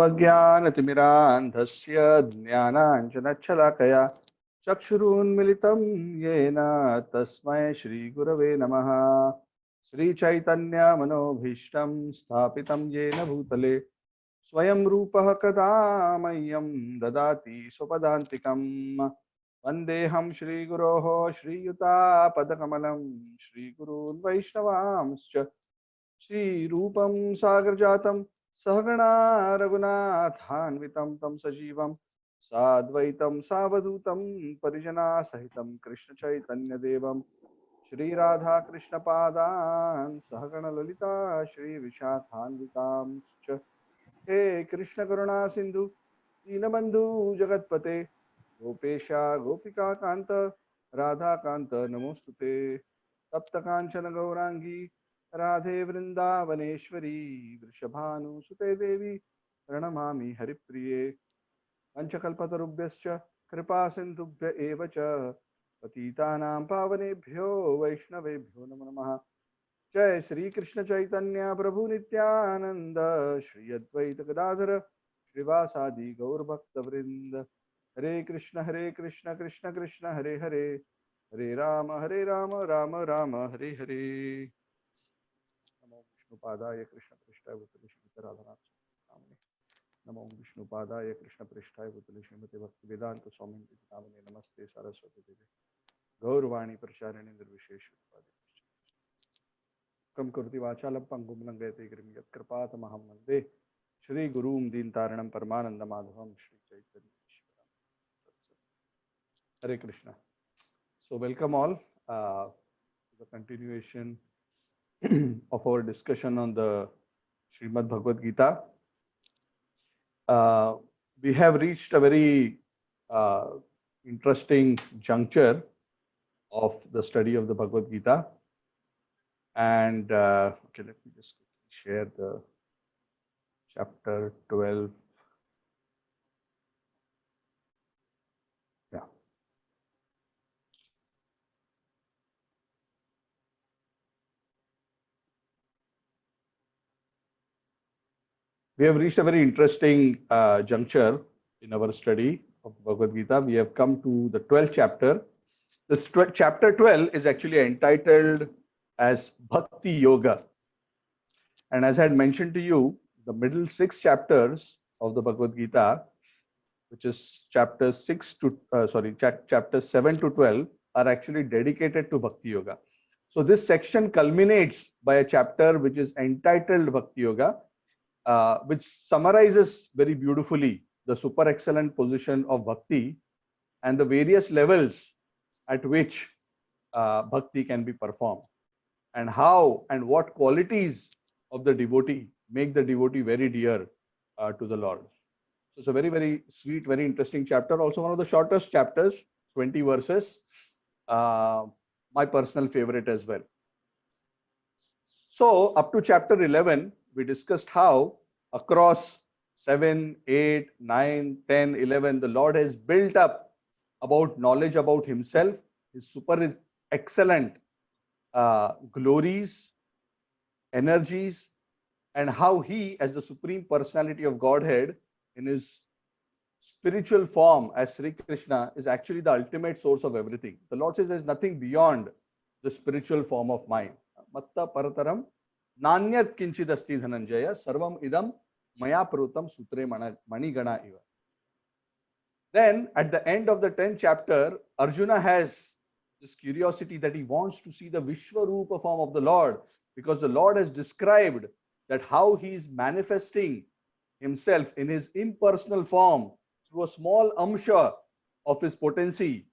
ओमज्ञानतिमिरान्धस्य ज्ञानाञ्जनच्छलाकया चक्षुरुन्मिलितं येन तस्मै श्रीगुरवे नमः। श्रीचैतन्यमनोभीष्टं स्थापितं येन भूतले स्वयं रूपः कदा मह्यं ददाति स्वपदान्तिकम्। वन्देऽहं श्रीगुरोः श्रीयुतापदकमलं श्रीगुरून् वैष्णवांश्च श्रीरूपं सागरजातं सहगणा रघुनाथान्वितं तं सजीवं साद्वैतं सावधूतं परिजनासहितं कृष्णचैतन्यदेवं श्रीराधाकृष्णपादान् सहगणललिता श्रीविशाखान्वितांश्च। हे कृष्णकरुणा सिन्धु दीनबन्धु जगत्पते गोपेशा गोपिकान्त राधाकान्त नमोस्तुते। तप्तकाञ्चन गौरांगी राधे वृंदावनेश्वरी वृषभानुसुते देवी प्रणमामि हरिप्रिये। पंचकल्पतरुभ्यश्च कृपा सिन्धुभ्य एव च पतितानां पावनेभ्यो वैष्णवेभ्यो नमो नमः। जय श्री कृष्ण चैतन्य प्रभु नित्यानंद श्री अद्वैत गदाधर श्रीवासादि गौरभक्तवृंद। हरे कृष्ण कृष्ण कृष्ण हरे हरे, हरे राम राम राम हरे हरे। नमो विष्णुपादाय कृष्ण पृष्ठाय भूतले श्रीमते राधानाथ नामने। नमो विष्णुपादाय कृष्ण पृष्ठाय भूतले श्रीमते भक्ति वेदांत स्वामी नामने। नमस्ते सरस्वती देवे गौरवाणी प्रचारिणे निर्विशेष कम कुर्ति वाचालं पंगुं लंघयते गिरिं यत्कृपातमहं वन्दे श्रीगुरुं दीनतारिणं परमानन्दमाधवं श्री चैतन्य ईश्वरं। हरे Krishna. So welcome all to the continuation of our discussion on the Srimad Bhagavad Gita. We have reached a very interesting juncture of the study of the Bhagavad Gita. And okay, let me just share the chapter 12. Yeah. We have reached a very interesting juncture in our study of Bhagavad Gita. We have come to the 12th chapter. This chapter 12 is actually entitled as Bhakti Yoga. And as I had mentioned to you, the middle 6 chapters of the Bhagavad Gita, which is chapters 7 to 12, are actually dedicated to Bhakti Yoga. So this section culminates by a chapter which is entitled Bhakti Yoga, which summarizes very beautifully the super excellent position of Bhakti and the various levels at which Bhakti can be performed, and how and what qualities of the devotee make the devotee very dear to the Lord. So it's a very, very sweet, very interesting chapter. Also one of the shortest chapters, 20 verses. My personal favorite as well. So up to chapter 11, we discussed how across 7, 8, 9, 10, 11, the Lord has built up about knowledge about himself, his super excellent glories, energies, and how he, as the Supreme Personality of Godhead, in his spiritual form as Sri Krishna, is actually the ultimate source of everything. The Lord says there is nothing beyond the spiritual form of mind. Matta parataram nanyat kinchidasti dhananjaya sarvam idam maya prutam sutre manigana iva. Then at the end of the 10th chapter, Arjuna has this curiosity that he wants to see the Vishwarupa form of the Lord, because the Lord has described that how he is manifesting himself in his impersonal form through a small amsha of his potency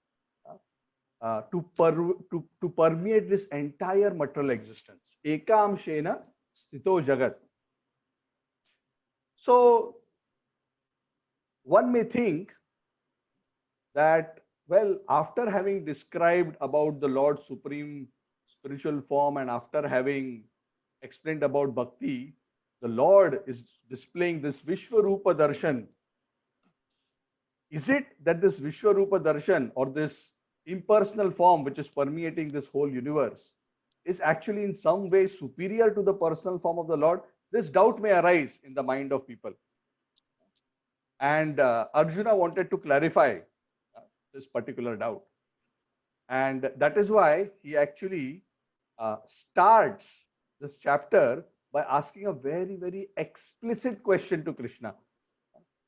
to permeate this entire material existence. Eka amshena sthito jagat. So one may think that, well, after having described about the Lord's supreme spiritual form and after having explained about bhakti, the Lord is displaying this Vishwarupa darshan. Is it that this Vishwarupa darshan, or this impersonal form which is permeating this whole universe, is actually in some way superior to the personal form of the Lord? This doubt may arise in the mind of people. And Arjuna wanted to clarify this particular doubt. And that is why he actually starts this chapter by asking a very, very explicit question to Krishna.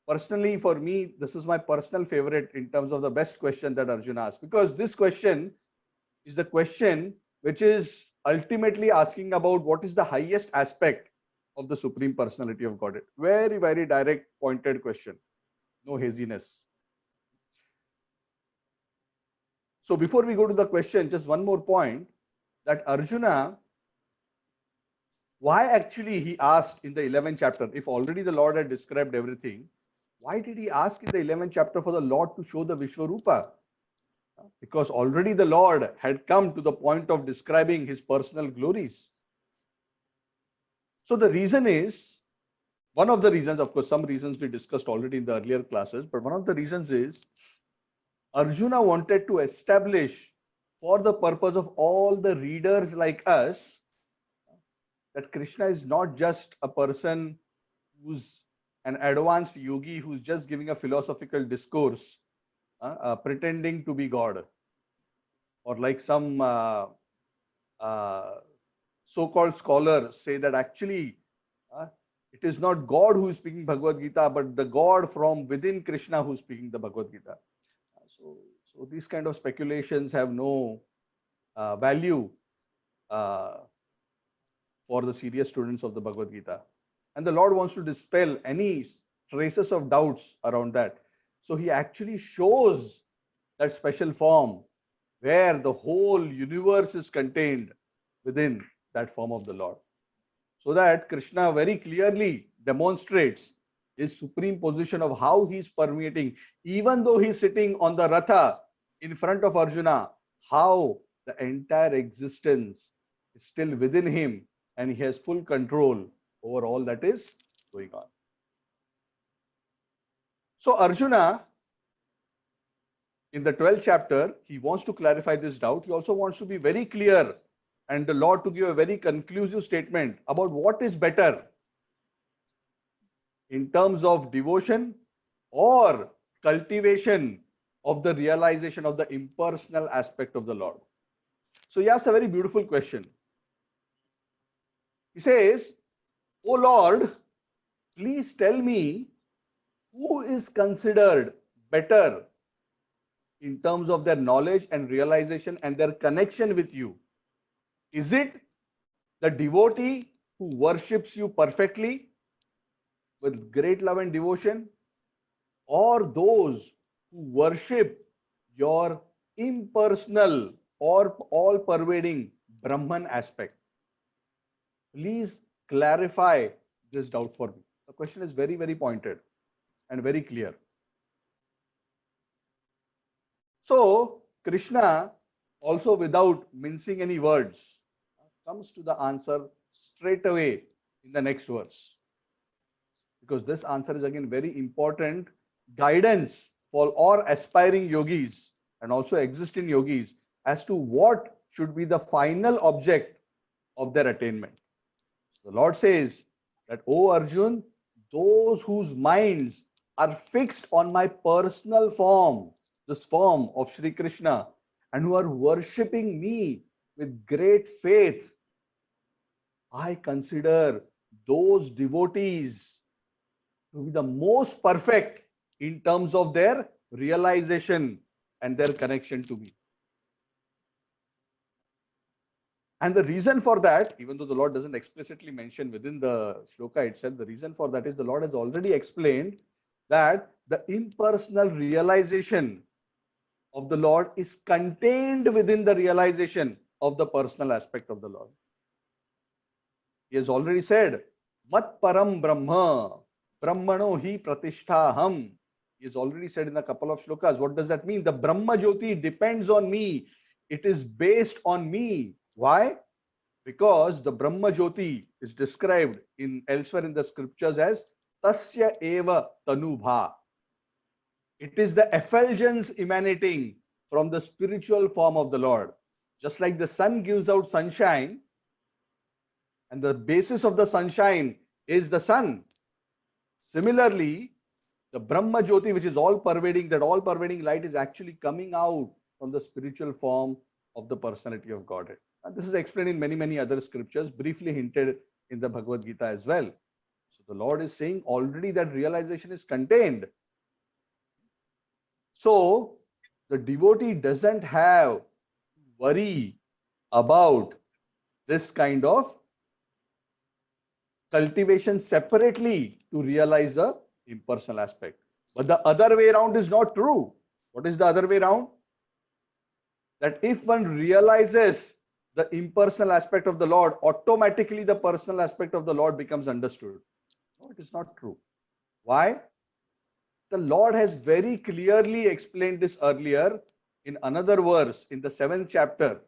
Personally, for me, this is my personal favorite in terms of the best question that Arjuna asked, because this question is the question which is ultimately asking about what is the highest aspect of the Supreme Personality of Godhead. Very, very direct, pointed question. No haziness. So before we go to the question, just one more point, that Arjuna, why actually he asked in the 11th chapter, if already the Lord had described everything, why did he ask in the 11th chapter for the Lord to show the Vishwarupa? Because already the Lord had come to the point of describing his personal glories. So the reason is, one of the reasons, of course, some reasons we discussed already in the earlier classes, but one of the reasons is Arjuna wanted to establish, for the purpose of all the readers like us, that Krishna is not just a person who's an advanced yogi who's just giving a philosophical discourse, pretending to be God, or like some so-called scholars say that actually it is not God who is speaking Bhagavad Gita, but the God from within Krishna who is speaking the Bhagavad Gita. So these kind of speculations have no value for the serious students of the Bhagavad Gita. And the Lord wants to dispel any traces of doubts around that. So he actually shows that special form where the whole universe is contained within that form of the Lord. So that Krishna very clearly demonstrates his supreme position of how he is permeating, even though he is sitting on the Ratha in front of Arjuna, how the entire existence is still within him and he has full control over all that is going on. So Arjuna, in the 12th chapter, he wants to clarify this doubt. He also wants to be very clear and the Lord to give a very conclusive statement about what is better in terms of devotion or cultivation of the realization of the impersonal aspect of the Lord. So he asks a very beautiful question. He says, "O Lord, please tell me who is considered better in terms of their knowledge and realization and their connection with you. Is it the devotee who worships you perfectly with great love and devotion, or those who worship your impersonal or all pervading Brahman aspect? Please clarify this doubt for me." The question is very, very pointed and very clear. So Krishna, also without mincing any words, comes to the answer straight away in the next verse. Because this answer is again very important guidance for all aspiring yogis and also existing yogis as to what should be the final object of their attainment. The Lord says that, "O Arjun, those whose minds are fixed on my personal form, this form of Sri Krishna, and who are worshipping me with great faith, I consider those devotees to be the most perfect in terms of their realization and their connection to me." And the reason for that, even though the Lord doesn't explicitly mention within the shloka itself, the reason for that is the Lord has already explained that the impersonal realization of the Lord is contained within the realization of the personal aspect of the Lord. He has already said, "Mat param brahma, brahmano hi pratisthaham." He has already said in a couple of shlokas. What does that mean? The Brahma Jyoti depends on me. It is based on me. Why? Because the Brahma Jyoti is described in elsewhere in the scriptures as Tasya eva tanubha. It is the effulgence emanating from the spiritual form of the Lord. Just like the sun gives out sunshine, and the basis of the sunshine is the sun. Similarly, The Brahma Jyoti, which is all pervading, that all pervading light is actually coming out from the spiritual form of the personality of Godhead. And this is explained in many, many other scriptures, briefly hinted in the Bhagavad Gita as well. So the Lord is saying already that realization is contained. So the devotee doesn't have to worry about this kind of cultivation separately to realize the impersonal aspect. But the other way around is not true. What is the other way around? That if one realizes the impersonal aspect of the Lord, automatically the personal aspect of the Lord becomes understood. No, it is not true. Why? The Lord has very clearly explained this earlier in another verse in the 7th chapter,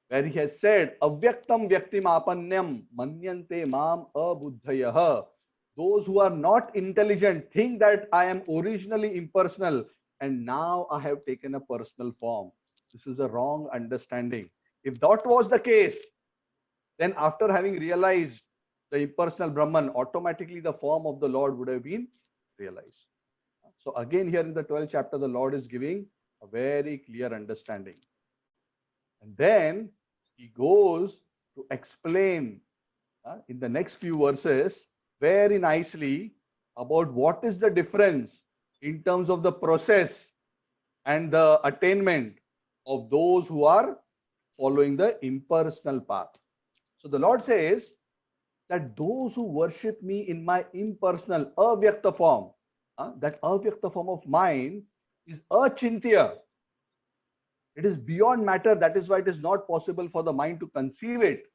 where he has said, Avyaktam vyaktim apanyam manyante mam abuddhayah. Those who are not intelligent think that I am originally impersonal and now I have taken a personal form. This is a wrong understanding. If that was the case, then after having realized the impersonal Brahman, automatically the form of the Lord would have been realized. So again, here in the 12th chapter, the Lord is giving a very clear understanding. And then he goes to explain in the next few verses very nicely about what is the difference in terms of the process and the attainment of those who are following the impersonal path. So the Lord says that those who worship me in my impersonal avyakta form, that avyakta form of mine is achintya. It is beyond matter. That is why it is not possible for the mind to conceive it.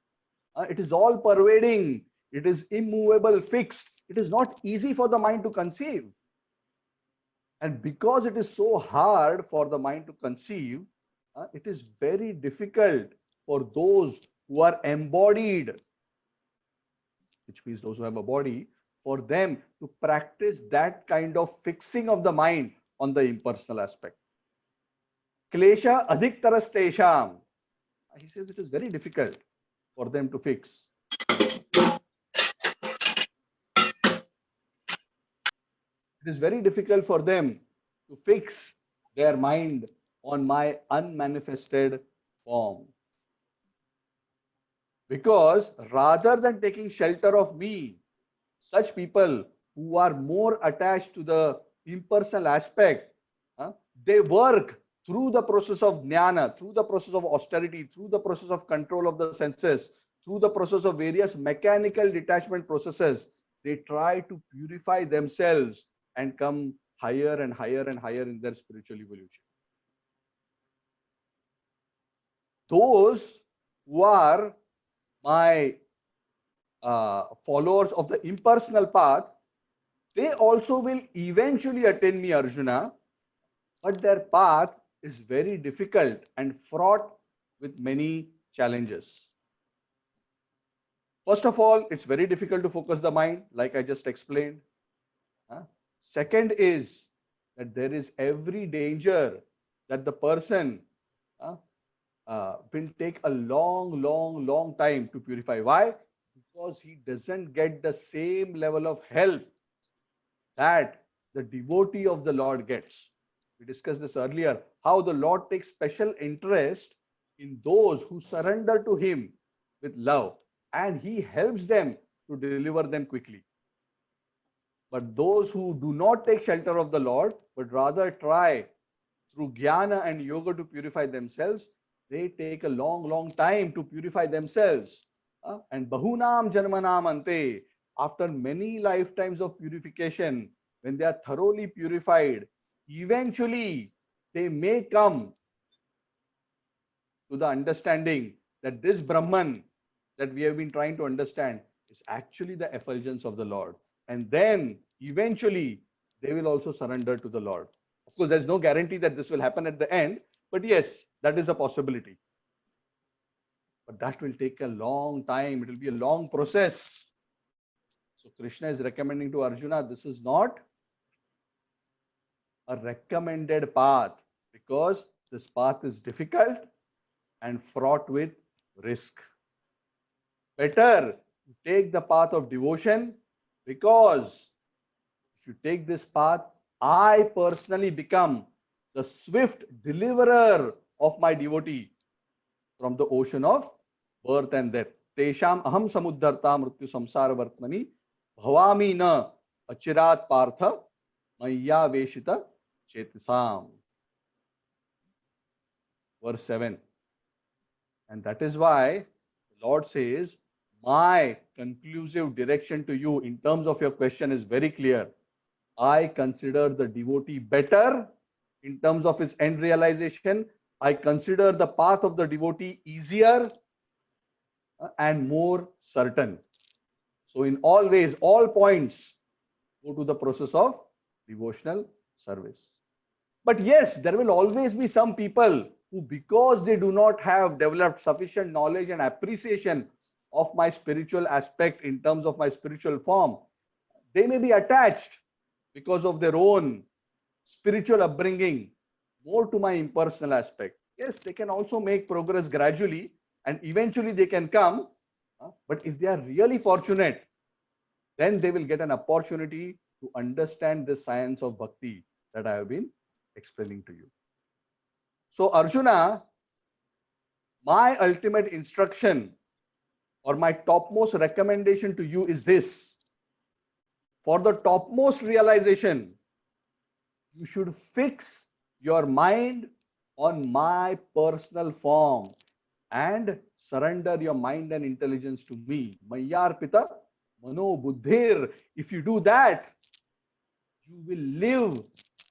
It is all pervading. It is immovable, fixed. It is not easy for the mind to conceive. And because it is so hard for the mind to conceive, it is very difficult for those who are embodied, which means those who have a body, for them to practice that kind of fixing of the mind on the impersonal aspect. Klesha adhiktaras tesham. He says it is very difficult for them to fix. It is very difficult for them to fix their mind on my unmanifested form. Because rather than taking shelter of me, such people who are more attached to the impersonal aspect, they work through the process of jnana, through the process of austerity, through the process of control of the senses, through the process of various mechanical detachment processes. They try to purify themselves and come higher and higher and higher in their spiritual evolution. Those who are my followers of the impersonal path, they also will eventually attain me, Arjuna, but their path is very difficult and fraught with many challenges. First of all, it's very difficult to focus the mind, like I just explained. Second is that there is every danger that the person will take a long time to purify. Why? Because he doesn't get the same level of help that the devotee of the Lord gets. We discussed this earlier, how the Lord takes special interest in those who surrender to him with love, and he helps them to deliver them quickly. But those who do not take shelter of the Lord, but rather try through jnana and yoga to purify themselves, they take a long time to purify themselves. And bahunam janmanam ante, after many lifetimes of purification, when they are thoroughly purified, eventually they may come to the understanding that this Brahman that we have been trying to understand is actually the effulgence of the Lord. And then eventually they will also surrender to the Lord. Of course, there's no guarantee that this will happen at the end, but yes, that is a possibility. But that will take a long time. It will be a long process. So Krishna is recommending to Arjuna, this is not a recommended path, because this path is difficult and fraught with risk. Better take the path of devotion, because if you take this path, I personally become the swift deliverer of my devotee from the ocean of birth and death. Tesham aham samudharta mrityu samsara vartmani bhavami na achirat partha maya veshita chetasam. Verse 7. And that is why the Lord says, my conclusive direction to you in terms of your question is very clear. I consider the devotee better in terms of his end realization. I consider the path of the devotee easier and more certain. So in all ways, all points, go to the process of devotional service. But yes, there will always be some people who, because they do not have developed sufficient knowledge and appreciation of my spiritual aspect in terms of my spiritual form, they may be attached because of their own spiritual upbringing more to my impersonal aspect. Yes, they can also make progress gradually and eventually they can come. But if they are really fortunate, then they will get an opportunity to understand the science of bhakti that I have been explaining to you. So Arjuna, my ultimate instruction or my topmost recommendation to you is this. For the topmost realization, you should fix your mind on my personal form and surrender your mind and intelligence to me. Mayyarpita mano buddhir. If you do that, you will live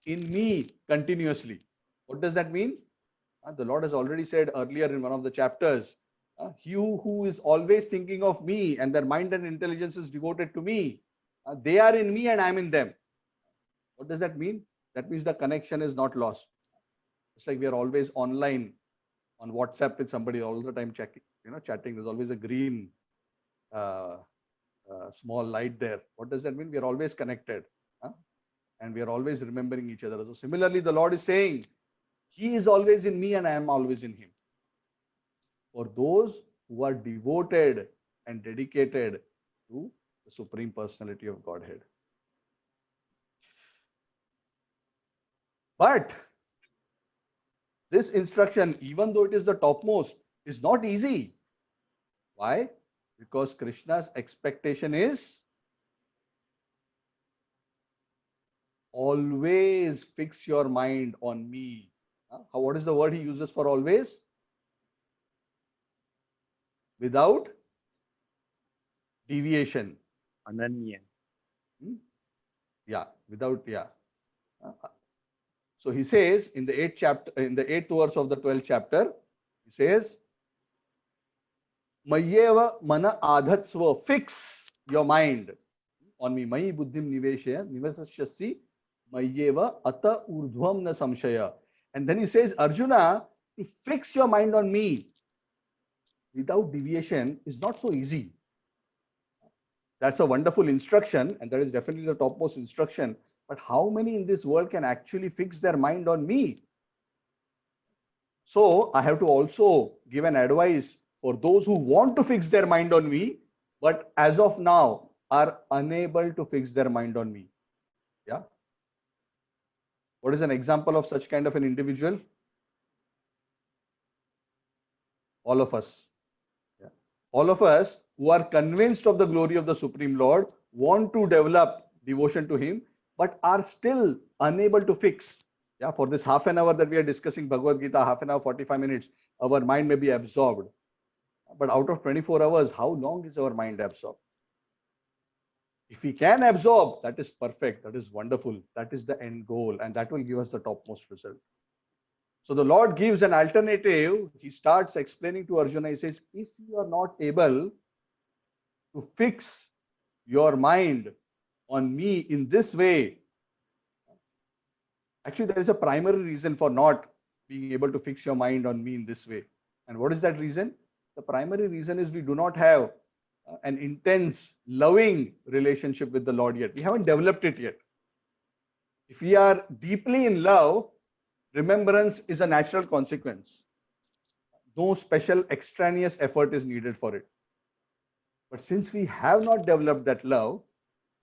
in me continuously. What does that mean? The Lord has already said earlier in one of the chapters, he who is always thinking of me and their mind and intelligence is devoted to me, they are in me and I am in them. What does that mean? That means the connection is not lost. It's like we are always online on WhatsApp with somebody all the time checking, chatting. There's always a green uh, small light there. What does that mean? We are always connected, and we are always remembering each other. So similarly, the Lord is saying, He is always in me and I am always in Him. For those who are devoted and dedicated to the Supreme Personality of Godhead. But this instruction, even though it is the topmost, is not easy. Why? Because Krishna's expectation is always fix your mind on me. What is the word he uses for always? Without deviation. Ananya. Yeah, without, yeah. So he says in the 8th verse of the 12th chapter, he says, Mayyeva mana adhatsva, fix your mind on me. Mayi buddhim niveshaya, nivasasyasi, mayyeva ata urdhvam na samshaya. And then he says, Arjuna, to fix your mind on me without deviation is not so easy. That's a wonderful instruction, and that is definitely the topmost instruction. But how many in this world can actually fix their mind on me? So I have to also give an advice for those who want to fix their mind on me, but as of now are unable to fix their mind on me. Yeah. What is an example of such kind of an individual? All of us. Yeah. All of us who are convinced of the glory of the Supreme Lord, want to develop devotion to Him, but are still unable to fix. Yeah, for this half an hour that we are discussing Bhagavad Gita, half an hour, 45 minutes, our mind may be absorbed. But out of 24 hours, how long is our mind absorbed? If we can absorb, that is perfect. That is wonderful. That is the end goal. And that will give us the topmost result. So the Lord gives an alternative. He starts explaining to Arjuna. He says, if you are not able to fix your mind on me in this way, actually, there is a primary reason for not being able to fix your mind on me in this way. And what is that reason? The primary reason is we do not have an intense, loving relationship with the Lord yet. We haven't developed it yet. If we are deeply in love, remembrance is a natural consequence. No special extraneous effort is needed for it. But since we have not developed that love,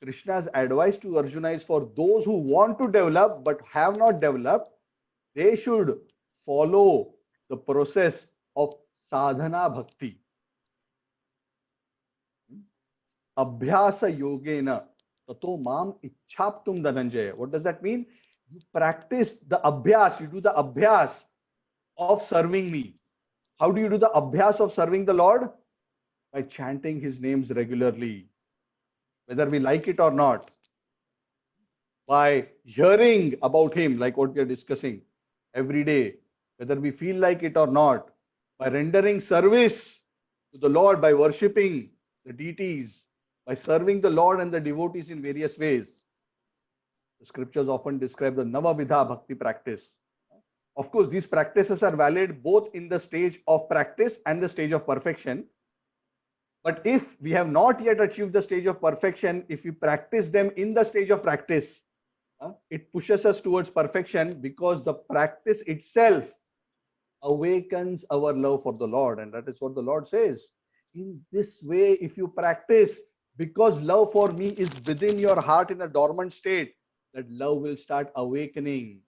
Krishna's advice to Arjuna is for those who want to develop but have not developed, they should follow the process of sadhana bhakti. Abhyasa yogena tato mam ichhaptum dhananjaya. What does that mean? You practice the abhyas, you do the abhyas of serving me. How do you do the abhyas of serving the Lord? By chanting his names regularly, whether we like it or not. By hearing about him, like what we are discussing every day, whether we feel like it or not. By rendering service to the Lord, by worshipping the deities, by serving the Lord and the devotees in various ways. The scriptures often describe the Navavidha Bhakti practice. Of course, these practices are valid both in the stage of practice and the stage of perfection. But if we have not yet achieved the stage of perfection, if we practice them in the stage of practice, it pushes us towards perfection, because the practice itself awakens our love for the Lord. And that is what the Lord says. In this way, if you practice, because love for me is within your heart in a dormant state, that love will start awakening.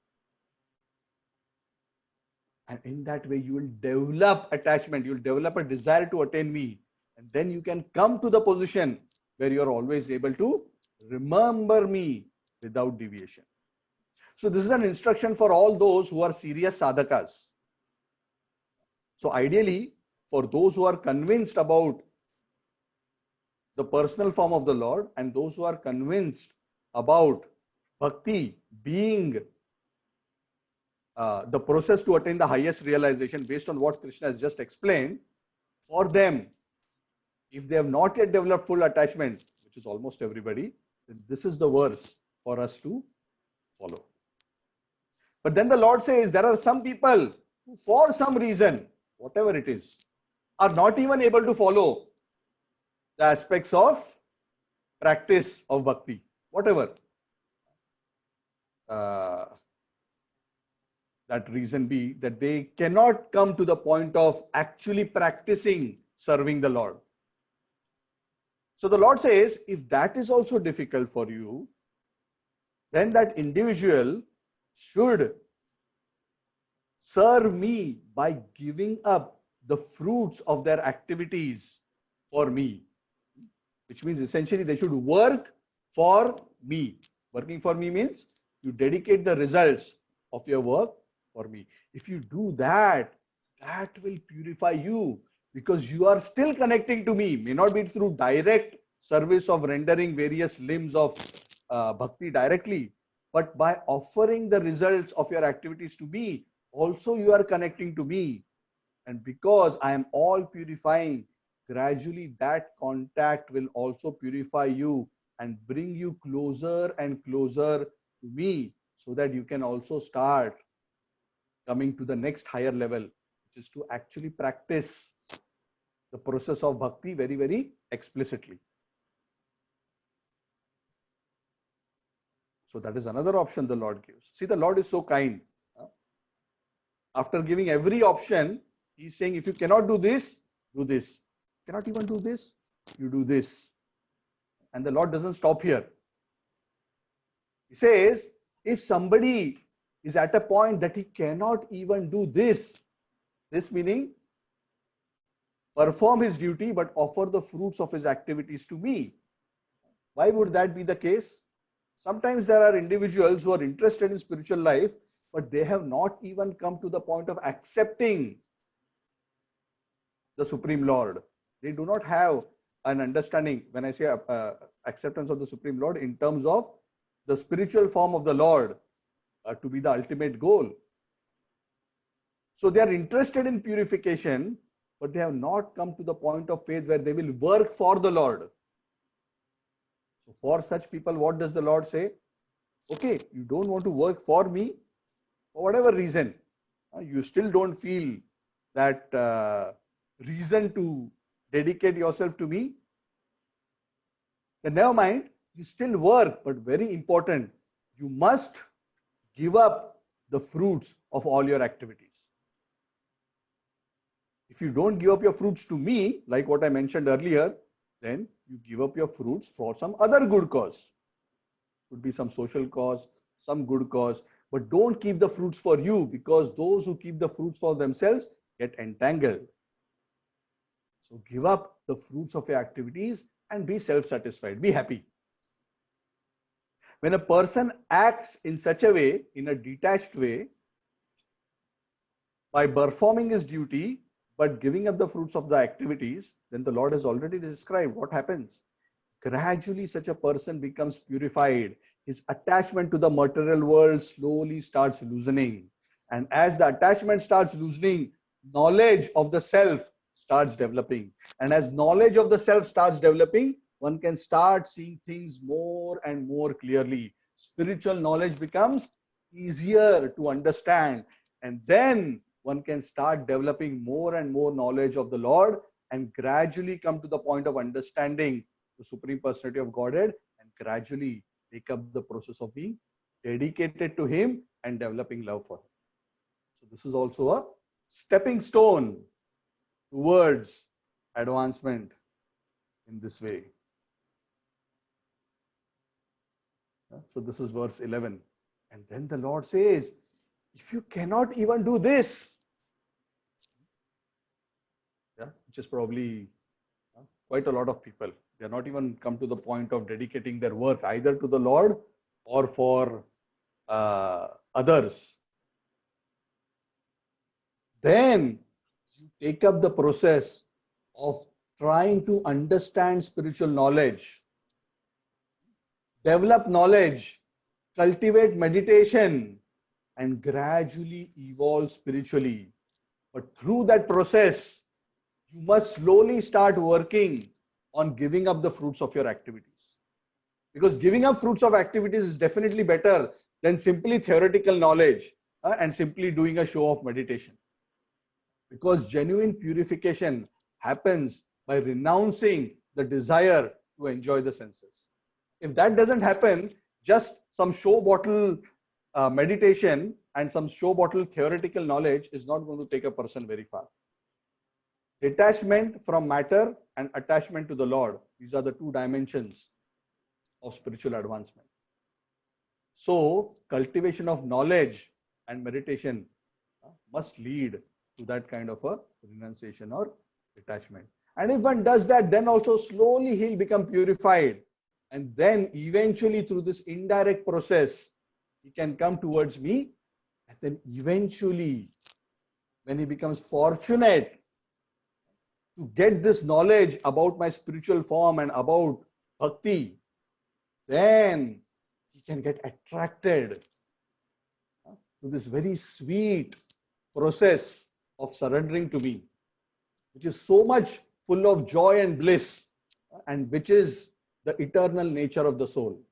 And in that way, you will develop attachment, you will develop a desire to attain me. And then you can come to the position where you are always able to remember me without deviation. So this is an instruction for all those who are serious sadhakas. So ideally, for those who are convinced about the personal form of the Lord, and those who are convinced about bhakti being the process to attain the highest realization based on what Krishna has just explained, for them, if they have not yet developed full attachment, which is almost everybody, then this is the verse for us to follow. But then the Lord says there are some people who, for some reason, whatever it is, are not even able to follow the aspects of practice of bhakti, whatever that reason be, that they cannot come to the point of actually practicing serving the Lord. So the Lord says, if that is also difficult for you, then that individual should serve me by giving up the fruits of their activities for me, which means essentially they should work for me. Working for me means you dedicate the results of your work for me. If you do that, that will purify you, because you are still connecting to me. May not be through direct service of rendering various limbs of bhakti directly, but by offering the results of your activities to me, also you are connecting to me. And because I am all purifying, gradually that contact will also purify you and bring you closer and closer to me, so that you can also start coming to the next higher level, which is to actually practice the process of bhakti very, very explicitly. So that is another option the Lord gives. See, the Lord is so kind. After giving every option, he's saying, if you cannot do this, do this. Cannot even do this, you do this. And the Lord doesn't stop here. He says, if somebody is at a point that he cannot even do this meaning perform his duty but offer the fruits of his activities to me. Why would that be the case? Sometimes there are individuals who are interested in spiritual life, but they have not even come to the point of accepting the Supreme Lord. They do not have an understanding, when I say acceptance of the Supreme Lord, in terms of the spiritual form of the Lord to be the ultimate goal. So they are interested in purification, but they have not come to the point of faith where they will work for the Lord. So for such people, what does the Lord say? Okay, you don't want to work for me for whatever reason. You still don't feel that reason to dedicate yourself to me. Then never mind, you still work, but very important, you must give up the fruits of all your activities. If you don't give up your fruits to me, like what I mentioned earlier, then you give up your fruits for some other good cause. Could be some social cause, some good cause, but don't keep the fruits for you, because those who keep the fruits for themselves get entangled. So give up the fruits of your activities and be self-satisfied, be happy. When a person acts in such a way, in a detached way, by performing his duty but giving up the fruits of the activities, then the Lord has already described what happens. Gradually, such a person becomes purified. His attachment to the material world slowly starts loosening. And as the attachment starts loosening, knowledge of the self starts developing. And as knowledge of the self starts developing, one can start seeing things more and more clearly. Spiritual knowledge becomes easier to understand. And then one can start developing more and more knowledge of the Lord and gradually come to the point of understanding the Supreme Personality of Godhead and gradually take up the process of being dedicated to Him and developing love for Him. So this is also a stepping stone towards advancement in this way. So this is verse 11. And then the Lord says, if you cannot even do this, which is probably quite a lot of people, they are not even come to the point of dedicating their work either to the Lord or for others. Then you take up the process of trying to understand spiritual knowledge, develop knowledge, cultivate meditation, and gradually evolve spiritually. But through that process, you must slowly start working on giving up the fruits of your activities. Because giving up fruits of activities is definitely better than simply theoretical knowledge and simply doing a show of meditation. Because genuine purification happens by renouncing the desire to enjoy the senses. If that doesn't happen, just some show bottle meditation and some show bottle theoretical knowledge is not going to take a person very far. Detachment from matter and attachment to the Lord. These are the two dimensions of spiritual advancement. So, cultivation of knowledge and meditation must lead to that kind of a renunciation or detachment. And if one does that, then also slowly he'll become purified. And then eventually through this indirect process, he can come towards me. And then eventually, when he becomes fortunate to get this knowledge about my spiritual form and about bhakti, then he can get attracted to this very sweet process of surrendering to me, which is so much full of joy and bliss, and which is the eternal nature of the soul.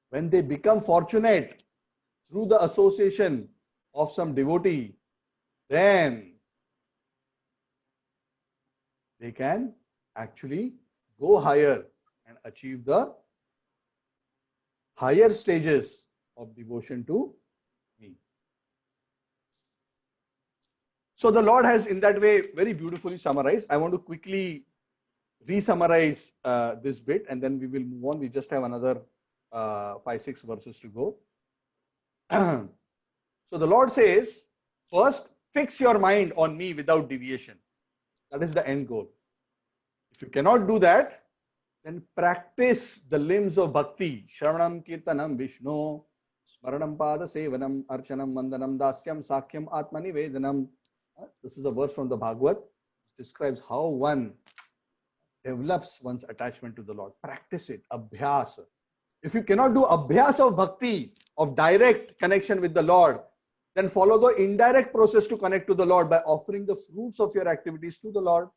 When they become fortunate through the association of some devotee, then they can actually go higher and achieve the higher stages of devotion to me. So the Lord has in that way very beautifully summarized. I want to quickly re-summarize this bit and then we will move on. We just have another 5-6 verses to go. So the Lord says, first, fix your mind on me without deviation. That is the end goal. If you cannot do that, then practice the limbs of bhakti. Shravanam, Kirtanam, Vishnu, Smaranam, Pada, Sevanam, Archanam, Vandanam, Dasyam, Sakyam, Atmani, Vedanam. This is a verse from the Bhagavad. It describes how one develops one's attachment to the Lord. Practice it, abhyas. If you cannot do abhyas of bhakti, of direct connection with the Lord, then follow the indirect process to connect to the Lord by offering the fruits of your activities to the Lord.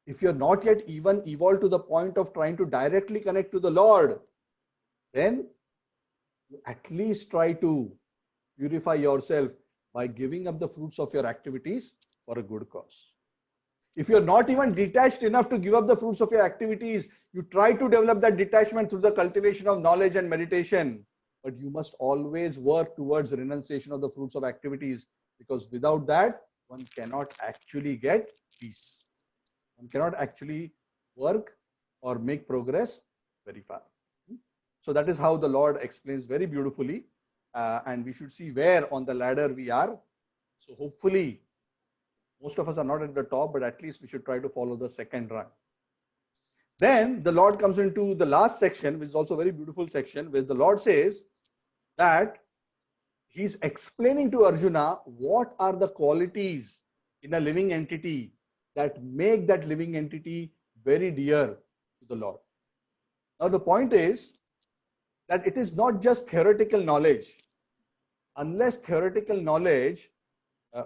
If you're not yet even evolved to the point of trying to directly connect to the Lord, then you at least try to purify yourself by giving up the fruits of your activities for a good cause. If you're not even detached enough to give up the fruits of your activities, you try to develop that detachment through the cultivation of knowledge and meditation. But you must always work towards renunciation of the fruits of activities, because without that, one cannot actually get peace. One cannot actually work or make progress very far. So that is how the Lord explains very beautifully. And we should see where on the ladder we are. So hopefully, most of us are not at the top, but at least we should try to follow the second rung. Then the Lord comes into the last section, which is also a very beautiful section, where the Lord says that he's explaining to Arjuna what are the qualities in a living entity that make that living entity very dear to the Lord. Now the point is that it is not just theoretical knowledge. Unless theoretical knowledge,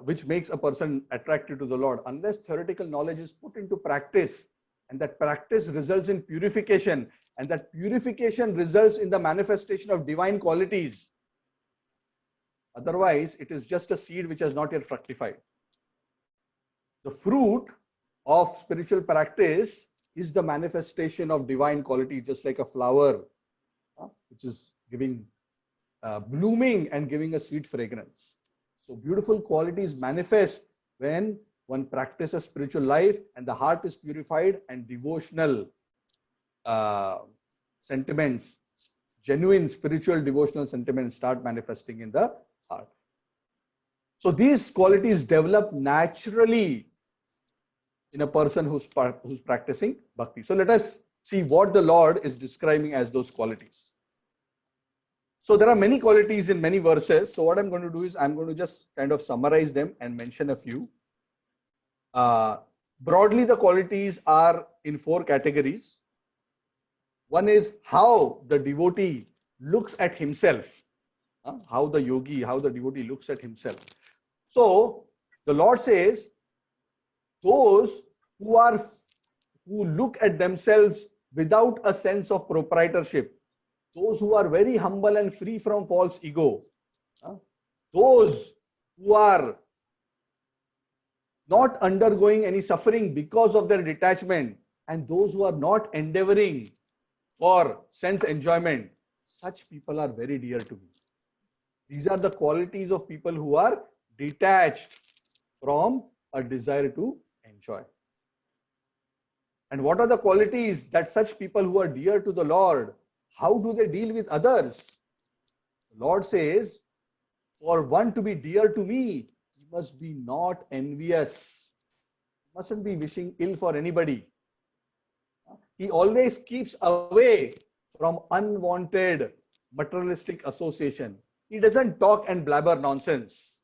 which makes a person attractive to the Lord, unless theoretical knowledge is put into practice, and that practice results in purification, and that purification results in the manifestation of divine qualities, otherwise it is just a seed which has not yet fructified. The fruit of spiritual practice is the manifestation of divine quality, just like a flower which is giving blooming and giving a sweet fragrance. So beautiful qualities manifest when one practices spiritual life and the heart is purified and devotional sentiments, genuine spiritual devotional sentiments start manifesting in the heart. So these qualities develop naturally in a person who's practicing bhakti. So let us see what the Lord is describing as those qualities. So there are many qualities in many verses. So what I'm going to do is I'm going to just kind of summarize them and mention a few. Broadly, the qualities are in 4 categories. One is how the devotee looks at himself, how the yogi, how the devotee looks at himself. So the Lord says, those who look at themselves without a sense of proprietorship, those who are very humble and free from false ego, those who are not undergoing any suffering because of their detachment, and those who are not endeavoring for sense enjoyment, such people are very dear to me. These are the qualities of people who are detached from a desire to enjoy. And what are the qualities that such people who are dear to the Lord, how do they deal with others? The Lord says, for one to be dear to me, he must be not envious. He mustn't be wishing ill for anybody. He always keeps away from unwanted materialistic association. He doesn't talk and blabber nonsense.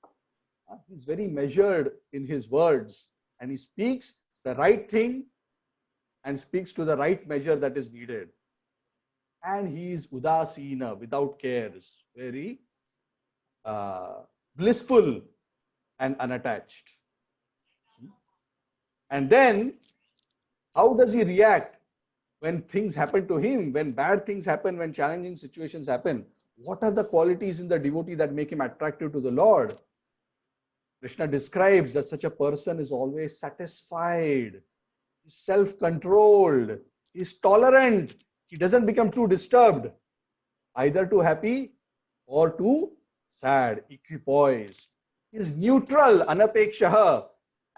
He's very measured in his words, and he speaks the right thing and speaks to the right measure that is needed. And he is udasina, without cares, very blissful and unattached. And then, how does he react when things happen to him, when bad things happen, when challenging situations happen? What are the qualities in the devotee that make him attractive to the Lord? Krishna describes that such a person is always satisfied, is self-controlled, is tolerant. He doesn't become too disturbed, either too happy or too sad, equipoised. He is neutral, anapekshaha,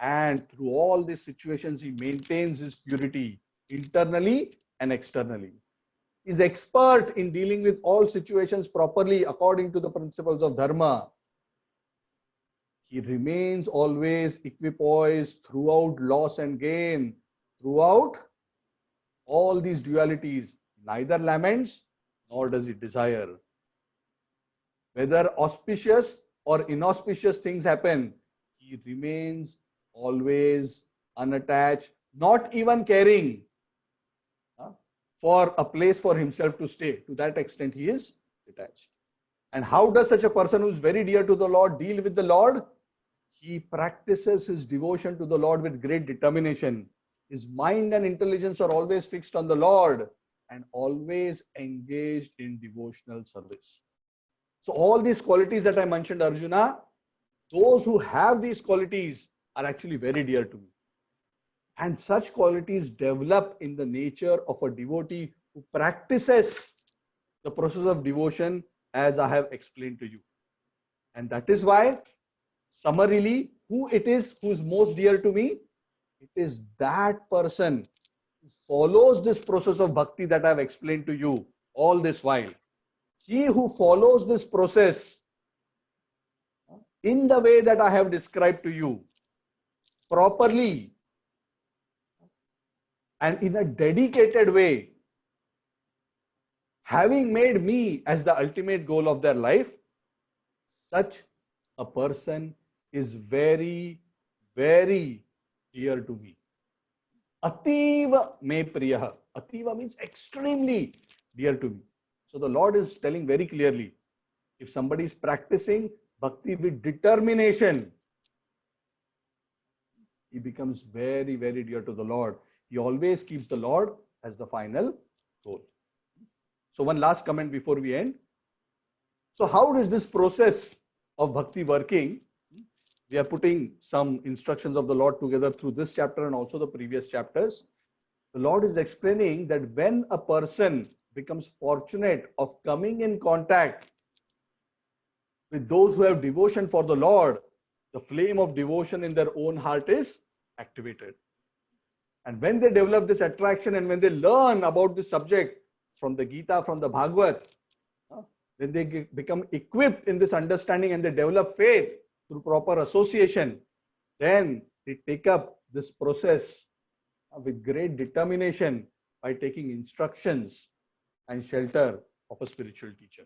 and through all these situations, he maintains his purity internally and externally. He is expert in dealing with all situations properly according to the principles of dharma. He remains always equipoised throughout loss and gain, throughout all these dualities, neither laments nor does he desire. Whether auspicious or inauspicious things happen, he remains always unattached, not even caring for a place for himself to stay. To that extent, he is detached. And how does such a person who is very dear to the Lord deal with the Lord? He practices his devotion to the Lord with great determination. His mind and intelligence are always fixed on the Lord and always engaged in devotional service. So all these qualities that I mentioned, Arjuna, those who have these qualities are actually very dear to me. And such qualities develop in the nature of a devotee who practices the process of devotion as I have explained to you. And that is why, summarily, who it is who is most dear to me? It is that person who follows this process of bhakti that I have explained to you all this while. He who follows this process in the way that I have described to you properly and in a dedicated way, having made me as the ultimate goal of their life, such a person is very, very dear to me. Ativa me priyaha. Ativa means extremely dear to me. So the Lord is telling very clearly, if somebody is practicing bhakti with determination, he becomes very, very dear to the Lord. He always keeps the Lord as the final goal. So one last comment before we end. So how is this process of bhakti working? We are putting some instructions of the Lord together through this chapter and also the previous chapters. The Lord is explaining that when a person becomes fortunate of coming in contact with those who have devotion for the Lord, the flame of devotion in their own heart is activated. And when they develop this attraction and when they learn about this subject from the Gita, from the Bhagavad, when they become equipped in this understanding and they develop faith through proper association, then they take up this process with great determination by taking instructions and shelter of a spiritual teacher.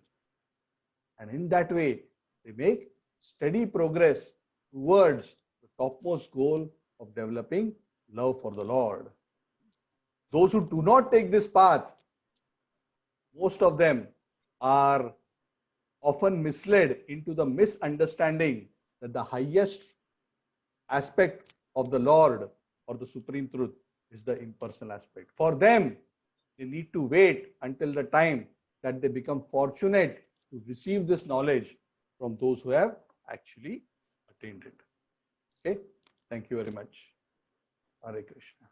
And in that way, they make steady progress towards the topmost goal of developing love for the Lord. Those who do not take this path, most of them are often misled into the misunderstanding that the highest aspect of the Lord or the supreme truth is the impersonal aspect. For them, they need to wait until the time that they become fortunate to receive this knowledge from those who have actually attained it. Okay, thank you very much. Hare Krishna.